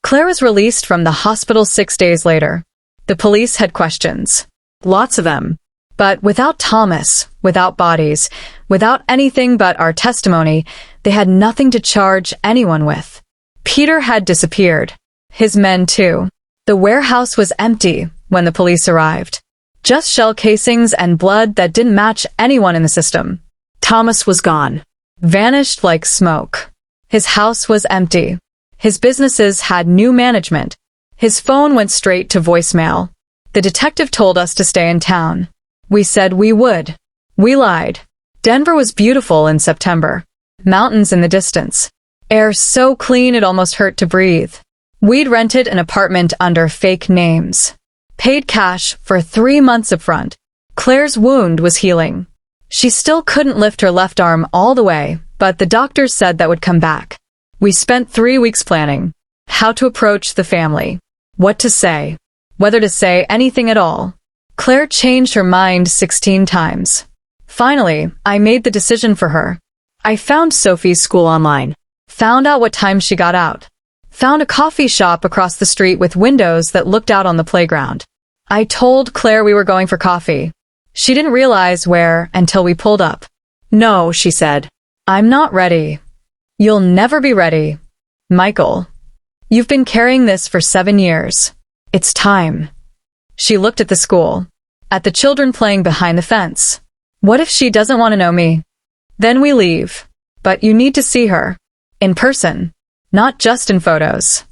Claire was released from the hospital 6 days later. The police had questions. Lots of them. But without Thomas, without bodies, without anything but our testimony, they had nothing to charge anyone with. Peter had disappeared. His men too. The warehouse was empty when the police arrived. Just shell casings and blood that didn't match anyone in the system. Thomas was gone. Vanished like smoke. His house was empty. His businesses had new management. His phone went straight to voicemail. The detective told us to stay in town. We said we would. We lied. Denver was beautiful in September. Mountains in the distance. Air so clean it almost hurt to breathe. We'd rented an apartment under fake names. Paid cash for 3 months upfront. Claire's wound was healing. She still couldn't lift her left arm all the way, but the doctors said that would come back. We spent 3 weeks planning. How to approach the family. What to say. Whether to say anything at all. Claire changed her mind 16 times. Finally, I made the decision for her. I found Sophie's school online. Found out what time she got out. Found a coffee shop across the street with windows that looked out on the playground. I told Claire we were going for coffee. She didn't realize where until we pulled up. No, she said. I'm not ready. You'll never be ready. Michael. You've been carrying this for 7 years. It's time. She looked at the school. At the children playing behind the fence. What if she doesn't want to know me? Then we leave. But you need to see her. In person. Not just in photos.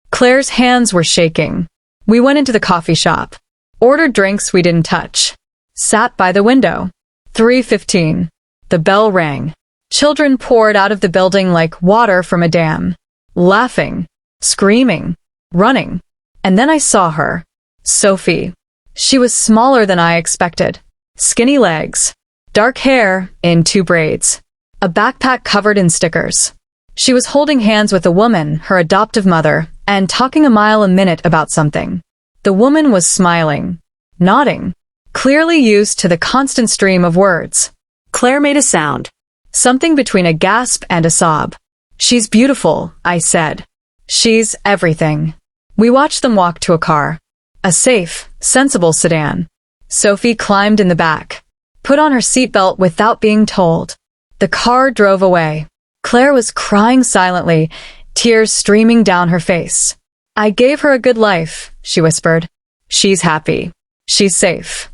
Claire's hands were shaking. We went into the coffee shop. Ordered drinks we didn't touch. Sat by the window. 3:15. The bell rang. Children poured out of the building like water from a dam. Laughing. Screaming. Running. And then I saw her. Sophie. She was smaller than I expected. Skinny legs. Dark hair in 2 braids. A backpack covered in stickers. She was holding hands with a woman, her adoptive mother, and talking a mile a minute about something. The woman was smiling. Nodding. Clearly used to the constant stream of words. Claire made a sound. Something between a gasp and a sob. She's beautiful, I said. She's everything. We watched them walk to a car. A safe, sensible sedan. Sophie climbed in the back. Put on her seatbelt without being told. The car drove away. Claire was crying silently, tears streaming down her face. I gave her a good life, she whispered. She's happy. She's safe.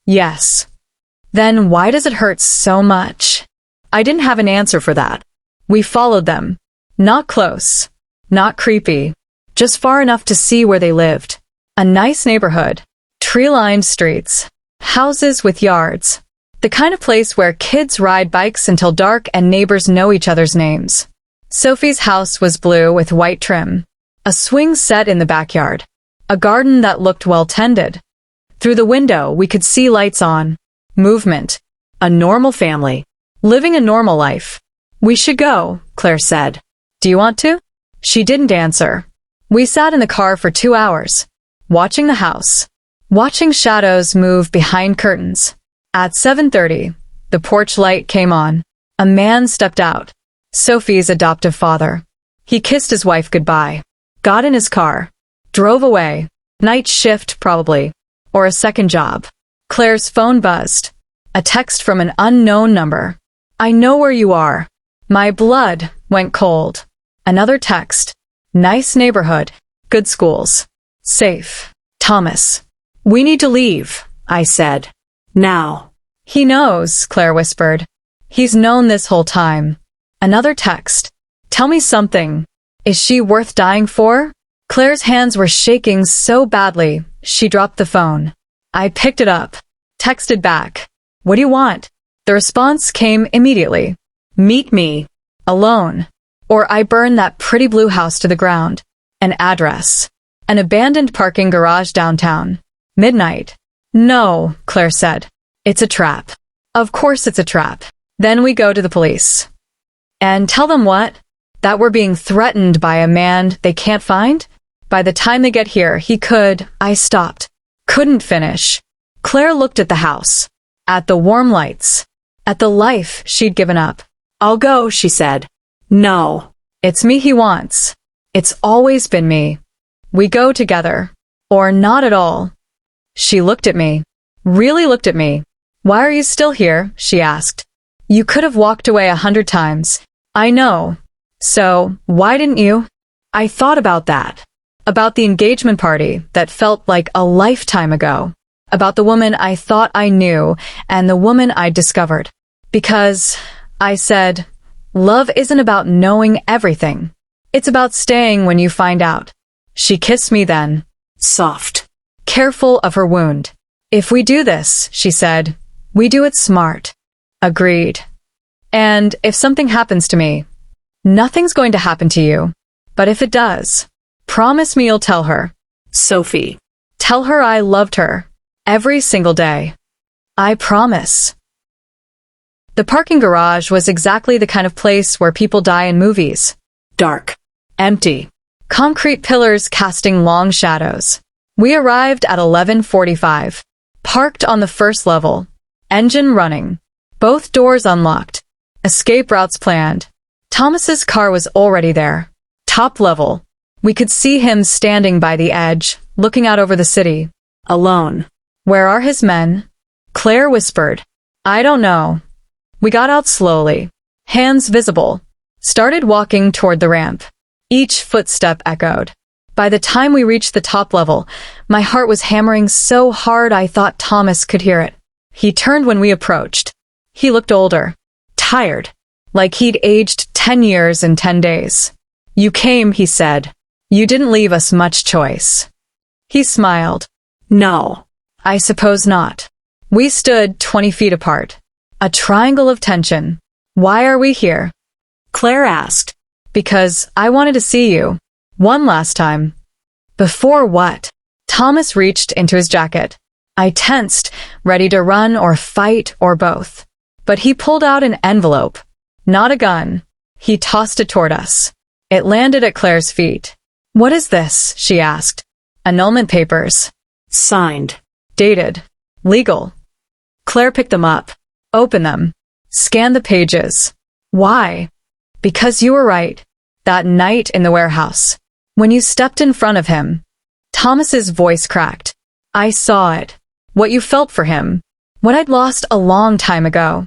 Yes. Then why does it hurt so much? I didn't have an answer for that. We followed them. Not close. Not creepy. Just far enough to see where they lived. A nice neighborhood. Tree-lined streets. Houses with yards. The kind of place where kids ride bikes until dark and neighbors know each other's names. Sophie's house was blue with white trim. A swing set in the backyard. A garden that looked well tended. Through the window, we could see lights on. Movement. A normal family. Living a normal life. We should go, Claire said. Do you want to? She didn't answer. We sat in the car for 2 hours. Watching the house. Watching shadows move behind curtains. At 7:30, the porch light came on. A man stepped out. Sophie's adoptive father. He kissed his wife goodbye. Got in his car. Drove away. Night shift, probably. Or a second job. Claire's phone buzzed. A text from an unknown number. I know where you are. My blood went cold. Another text. Nice neighborhood. Good schools. Safe. Thomas. We need to leave, I said. Now. He knows, Claire whispered. He's known this whole time. Another text. Tell me something. Is she worth dying for? Claire's hands were shaking so badly, she dropped the phone. I picked it up. Texted back. What do you want? The response came immediately. Meet me. Alone. Or I burn that pretty blue house to the ground. An address. An abandoned parking garage downtown. Midnight. No, Claire said. It's a trap. Of course it's a trap. Then we go to the police. And tell them what? That we're being threatened by a man they can't find? By the time they get here, he could... I stopped. Couldn't finish. Claire looked at the house. At the warm lights. at the life she'd given up. I'll go, she said. No. It's me he wants. It's always been me. We go together. Or not at all. She looked at me. Really looked at me. Why are you still here? She asked. You could have walked away 100 times. I know. So, why didn't you? I thought about that. About the engagement party that felt like a lifetime ago. About the woman I thought I knew and the woman I discovered. Because, I said, love isn't about knowing everything. It's about staying when you find out. She kissed me then. Soft. Careful of her wound. If we do this, she said, we do it smart. Agreed. And if something happens to me, nothing's going to happen to you. But if it does, promise me you'll tell her. Sophie. Tell her I loved her. Every single day. I promise. The parking garage was exactly the kind of place where people die in movies. Dark. Empty. Concrete pillars casting long shadows. We arrived at 11:45. Parked on the first level. Engine running. Both doors unlocked. Escape routes planned. Thomas's car was already there. Top level. We could see him standing by the edge, looking out over the city. Alone. Where are his men? Claire whispered. I don't know. We got out slowly. Hands visible. Started walking toward the ramp. Each footstep echoed. By the time we reached the top level, my heart was hammering so hard I thought Thomas could hear it. He turned when we approached. He looked older. Tired. Like he'd aged 10 years in 10 days. You came, he said. You didn't leave us much choice. He smiled. No. I suppose not. We stood 20 feet apart. A triangle of tension. Why are we here? Claire asked. Because I wanted to see you. One last time. Before what? Thomas reached into his jacket. I tensed, ready to run or fight or both. But he pulled out an envelope. Not a gun. He tossed it toward us. It landed at Claire's feet. What is this? She asked. Annulment papers. Signed. Dated. Legal. Claire picked them up. Opened them. Scanned the pages. Why? Because you were right. That night in the warehouse. When you stepped in front of him. Thomas's voice cracked. I saw it. What you felt for him. What I'd lost a long time ago.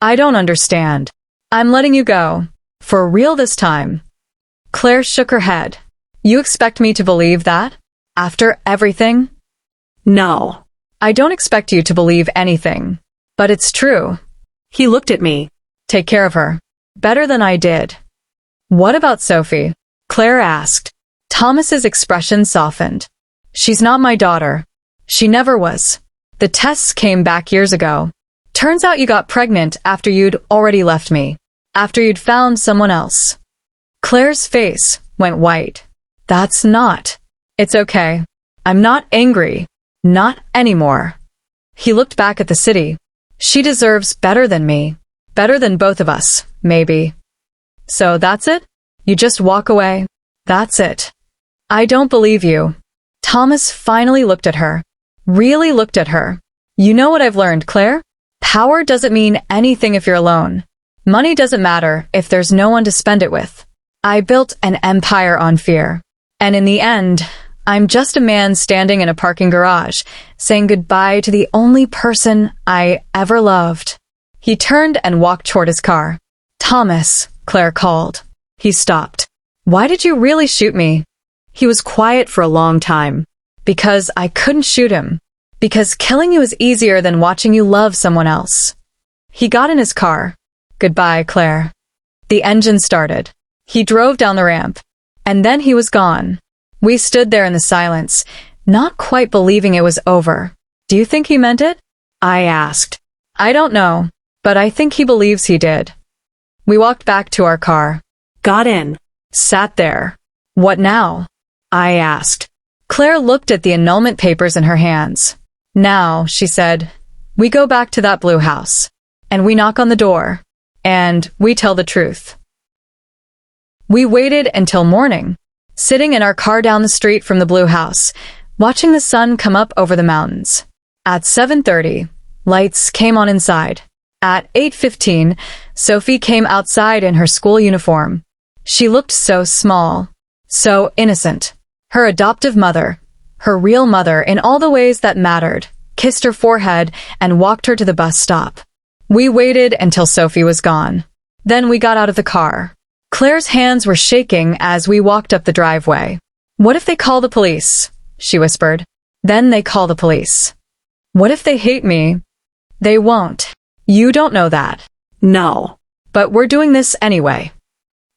I don't understand. I'm letting you go. For real this time. Claire shook her head. You expect me to believe that? After everything? No. I don't expect you to believe anything. But it's true. He looked at me. Take care of her. Better than I did. What about Sophie? Claire asked. Thomas's expression softened. She's not my daughter. She never was. The tests came back years ago. Turns out you got pregnant after you'd already left me. After you'd found someone else. Claire's face went white. That's not. It's okay. I'm not angry. Not anymore. He looked back at the city. She deserves better than me. Better than both of us, maybe. So that's it? You just walk away? That's it. I don't believe you. Thomas finally looked at her. Really looked at her. You know what I've learned, Claire? Power doesn't mean anything if you're alone. Money doesn't matter if there's no one to spend it with. I built an empire on fear. And in the end, I'm just a man standing in a parking garage, saying goodbye to the only person I ever loved. He turned and walked toward his car. Thomas, Claire called. He stopped. Why did you really shoot me? He was quiet for a long time. Because I couldn't shoot him. Because killing you is easier than watching you love someone else. He got in his car. Goodbye, Claire. The engine started. He drove down the ramp. And then he was gone. We stood there in the silence, not quite believing it was over. Do you think he meant it? I asked. I don't know, but I think he believes he did. We walked back to our car. Got in. Sat there. What now? I asked. Claire looked at the annulment papers in her hands. Now, she said, we go back to that blue house. And we knock on the door. And we tell the truth. We waited until morning, sitting in our car down the street from the blue house, watching the sun come up over the mountains. At 7:30, lights came on inside. At 8:15, Sophie came outside in her school uniform. She looked so small, so innocent. Her adoptive mother, her real mother in all the ways that mattered, kissed her forehead and walked her to the bus stop. We waited until Sophie was gone. Then we got out of the car. Claire's hands were shaking as we walked up the driveway. "What if they call the police?" she whispered. "Then they call the police. What if they hate me?" "They won't. You don't know that." No. "But we're doing this anyway."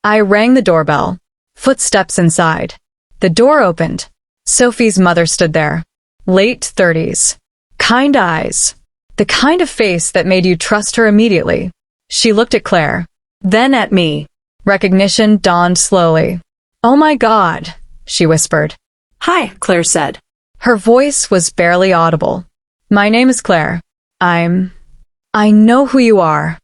I rang the doorbell. Footsteps inside. The door opened. Sophie's mother stood there. Late 30s. Kind eyes. The kind of face that made you trust her immediately. She looked at Claire. Then at me. Recognition dawned slowly. "Oh my God," she whispered. "Hi," Claire said. Her voice was barely audible. "My name is Claire. I know who you are."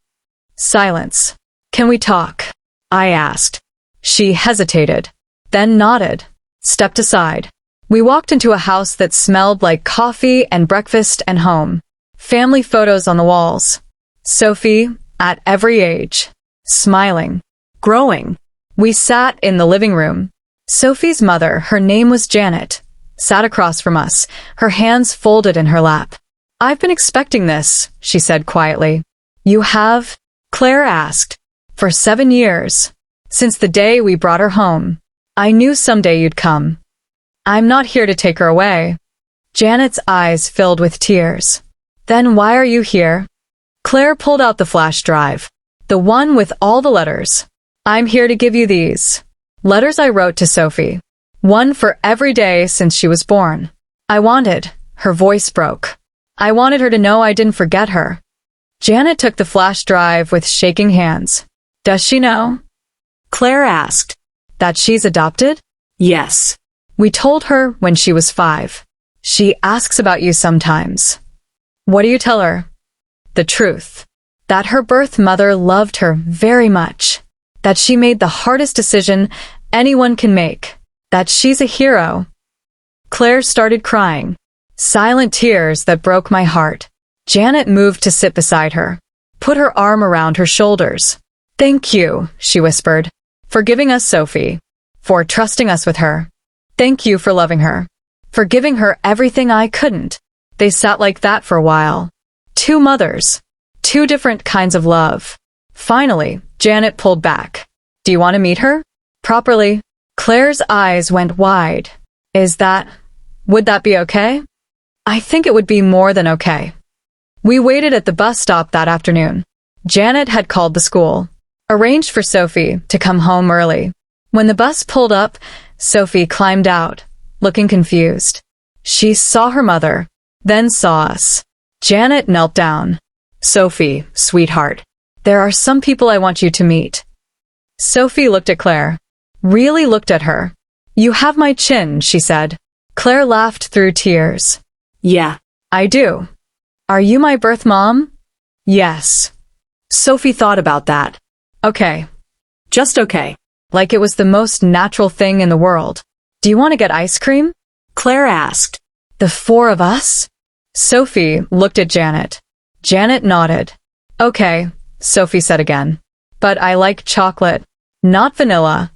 Silence. "Can we talk?" I asked. She hesitated, then nodded, stepped aside. We walked into a house that smelled like coffee and breakfast and home. Family photos on the walls. Sophie, at every age, smiling, growing. We sat in the living room. Sophie's mother, her name was Janet, sat across from us, her hands folded in her lap. "I've been expecting this," she said quietly. "You have?" Claire asked. "For 7 years. Since the day we brought her home. I knew someday you'd come." "I'm not here to take her away." Janet's eyes filled with tears. "Then why are you here?" Claire pulled out the flash drive. The one with all the letters. "I'm here to give you these. Letters I wrote to Sophie. One for every day since she was born. I wanted," her voice broke. "I wanted her to know I didn't forget her." Janet took the flash drive with shaking hands. "Does she know?" Claire asked. "That she's adopted?" "Yes." "We told her when she was 5. She asks about you sometimes." "What do you tell her?" "The truth. That her birth mother loved her very much. That she made the hardest decision anyone can make. That she's a hero." Claire started crying. Silent tears that broke my heart. Janet moved to sit beside her, put her arm around her shoulders. "Thank you," she whispered, "for giving us Sophie, for trusting us with her. Thank you for loving her, for giving her everything I couldn't." They sat like that for a while. 2 mothers, 2 different kinds of love. Finally, Janet pulled back. "Do you want to meet her? Properly?" Claire's eyes went wide. Would that be okay?" "I think it would be more than okay." We waited at the bus stop that afternoon. Janet had called the school, arranged for Sophie to come home early. When the bus pulled up, Sophie climbed out, looking confused. She saw her mother, then saw us. Janet knelt down. "Sophie, sweetheart, there are some people I want you to meet." Sophie looked at Claire, really looked at her. "You have my chin," she said. Claire laughed through tears. "Yeah, I do." "Are you my birth mom?" "Yes." Sophie thought about that. "Okay." "Just okay." Like it was the most natural thing in the world. "Do you want to get ice cream?" Claire asked. "The 4 of us?" Sophie looked at Janet. Janet nodded. "Okay," Sophie said again. "But I like chocolate, not vanilla."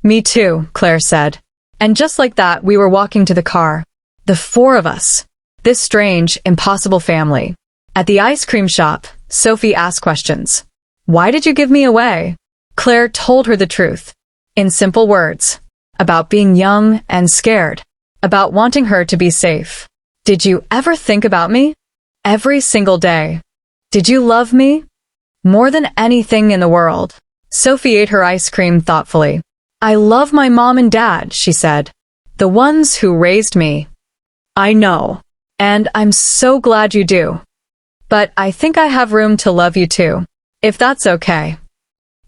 "Me too," Claire said. And just like that, we were walking to the car. The 4 of us. This strange, impossible family. At the ice cream shop, Sophie asked questions. "Why did you give me away?" Claire told her the truth. In simple words. About being young and scared. About wanting her to be safe. "Did you ever think about me?" "Every single day." "Did you love me?" "More than anything in the world." Sophie ate her ice cream thoughtfully. "I love my mom and dad," she said. "The ones who raised me." "I know. And I'm so glad you do. But I think I have room to love you too, if that's okay."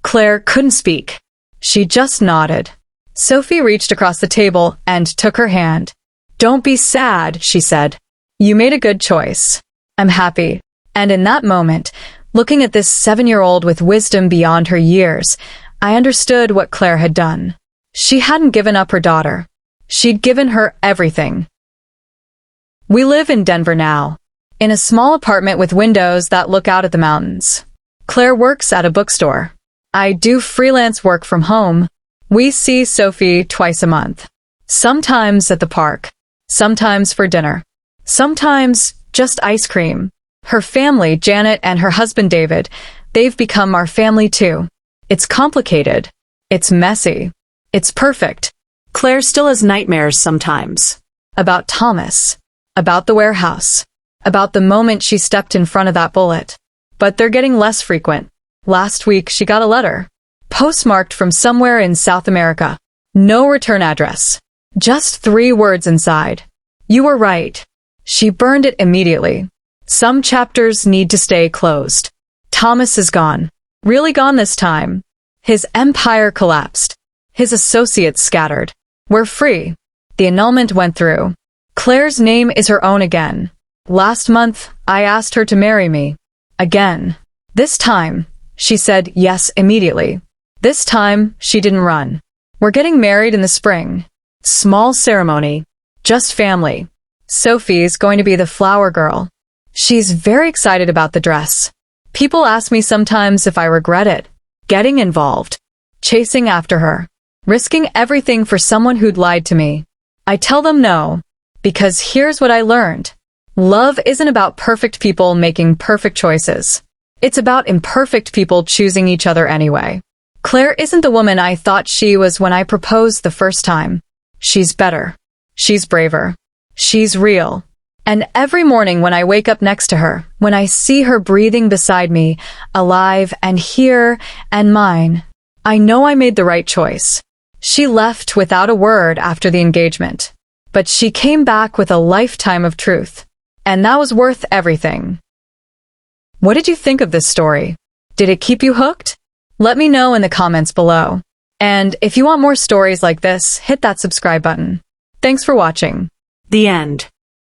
Claire couldn't speak. She just nodded. Sophie reached across the table and took her hand. "Don't be sad," she said. "You made a good choice. I'm happy." And in that moment, looking at this 7-year-old with wisdom beyond her years, I understood what Claire had done. She hadn't given up her daughter. She'd given her everything. We live in Denver now. in a small apartment with windows that look out at the mountains. Claire works at a bookstore. I do freelance work from home. We see Sophie twice a month. Sometimes at the park. Sometimes for dinner. Sometimes just ice cream. Her family, Janet and her husband David, they've become our family too. It's complicated. It's messy. It's perfect. Claire still has nightmares sometimes. About Thomas. About the warehouse. About the moment she stepped in front of that bullet. But they're getting less frequent. Last week she got a letter. Postmarked from somewhere in South America. No return address. Just 3 words inside. You were right. She burned it immediately. Some chapters need to stay closed. Thomas is gone. Really gone this time. His empire collapsed. His associates scattered. We're free. The annulment went through. Claire's name is her own again. Last month, I asked her to marry me. Again. This time, she said yes immediately. This time, she didn't run. We're getting married in the spring. Small ceremony. Just family. Sophie's going to be the flower girl. She's very excited about the dress. People ask me sometimes if I regret it. Getting involved. Chasing after her. Risking everything for someone who'd lied to me. I tell them no. Because here's what I learned. Love isn't about perfect people making perfect choices. It's about imperfect people choosing each other anyway. Claire isn't the woman I thought she was when I proposed the first time. She's better. She's braver. She's real. And every morning when I wake up next to her, when I see her breathing beside me, alive and here and mine, I know I made the right choice. She left without a word after the engagement. But she came back with a lifetime of truth. And that was worth everything. What did you think of this story? Did it keep you hooked? Let me know in the comments below. And if you want more stories like this, hit that subscribe button. Thanks for watching. The end.